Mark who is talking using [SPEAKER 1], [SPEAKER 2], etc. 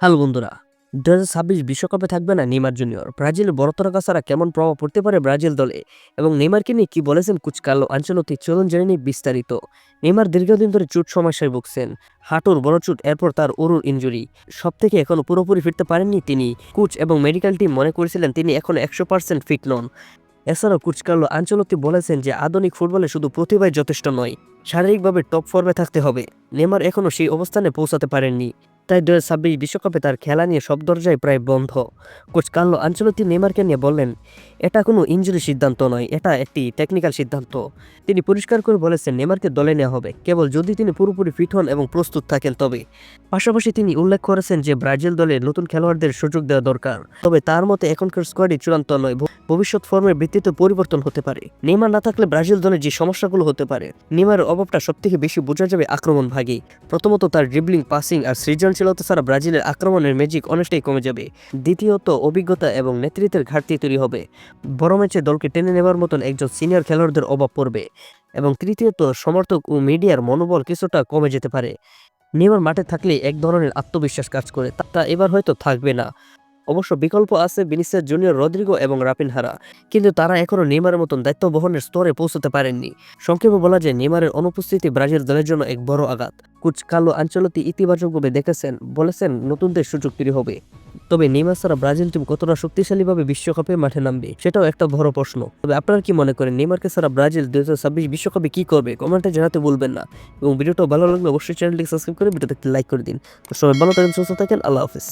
[SPEAKER 1] Hello বন্ধুরা, 2026 বিশ্বকাপে থাকবে না নেইমার জুনিয়র। ব্রাজিলের বড় তারকা ছাড়া কেমন প্রভাব পড়তে পারে ব্রাজিল দলে এবং নেইমারকে নিয়ে কি বলেছেন কোচ কার্লো আনচেলত্তি, চলুন জেনে নিই বিস্তারিত। নেইমার দীর্ঘদিন ধরে চোট সমস্যায় ভুগছেন। হাঁটুর বড় চোট, এরপর তার উরুর ইনজুরি। সব থেকে এখনো পুরোপুরি ফিরতে পারেননি তিনি। কোচ এবং মেডিকেল টিম মনে করেছিলেন তিনি এখনো 100% ফিট নন। এছাড়াও কোচ কার্লো আনচেলত্তি বলেছেন যে আধুনিক ফুটবলে শুধু প্রতিভাই যথেষ্ট নয়, শারীরিকভাবে টপ ফর্মে থাকতে হবে। নেইমার এখনও সেই অবস্থানে পৌঁছাতে পারেননি, তাই 2026 বিশ্বকাপে তার খেলা নিয়ে সব দরজাই প্রায় বন্ধ। কোচ কার্লো আনচেলত্তি নেইমারকে নিয়ে বললেন, এটা কোনো ইনজুরি সিদ্ধান্ত নয়, এটা একটি টেকনিক্যাল সিদ্ধান্ত। তিনি পরিষ্কার করে বলেছেন নেইমারকে দলে নেওয়া হবে কেবল যদি তিনি পুরোপুরি ফিট হন এবং প্রস্তুত থাকেন তবে। পাশাপাশি তিনি উল্লেখ করেছেন যে ব্রাজিল দলে নতুন খেলোয়াড়দের সুযোগ দেওয়া দরকার, তবে তার মতে এখনকার স্কোয়াডই চূড়ান্ত নয়, ভবিষ্যৎ ফর্মের ভিত্তিতে পরিবর্তন হতে পারে। নেইমার না থাকলে ব্রাজিল দলে যে সমস্যাগুলো হতে পারে, নেইমারের অভাবটা সবথেকে বেশি বোঝা যাবে আক্রমণ ভাগে। প্রথমত তার ড্রিবলিং, পাসিং আর সৃজনশীলতা ছাড়া ব্রাজিলের আক্রমণের ম্যাজিক অনেকটাই কমে যাবে। দ্বিতীয়ত অভিজ্ঞতা এবং নেতৃত্বের ঘাটতি তৈরি হবে। বড় ম্যাচে দলকে টেনে নেবার মতন একজন সিনিয়র খেলোয়াড়দের অভাব পড়বে। এবং তৃতীয়ত সমর্থক ও মিডিয়ার মনোবল কিছুটা কমে যেতে পারে। নেইমার মাঠে থাকলে এক ধরনের আত্মবিশ্বাস কাজ করে, তা এবার হয়তো থাকবে না। অবশ্য বিকল্প আছে ভিনিসিয়াস জুনিয়র, রদ্রিগো এবং রাফিনহারা, কিন্তু তারা এখনও নেইমারের মতন দায়িত্ব বহনের স্তরে পৌঁছতে পারেননি। সংক্ষেপে বলা যায় নেইমারের অনুপস্থিতি ব্রাজিল দলের জন্য এক বড় আঘাত। কোচ কার্লো আনচেলত্তি ইতিবাচকভাবে দেখেছেন, বলেছেন নতুনদের সুযোগ তৈরি হবে। তবে নেইমার ছাড়া ব্রাজিল টিম কতটা শক্তিশালীভাবে বিশ্বকাপে মাঠে নামবে সেটাও একটা বড় প্রশ্ন। তবে আপনারা কি মনে করেন নেইমারকে ছাড়া ব্রাজিল 2026 বিশ্বকাপে কি করবে? কমেন্টে জানাতে ভুলবেন না। এবং ভিডিওটা ভালো লাগলে অবশ্যই চ্যানেলটি সাবস্ক্রাইব করে ভিডিওতে একটি লাইক করে দিন। তো সবাই ভালো থাকেন, সুস্থ থাকেন, আল্লাহ হাফেজ।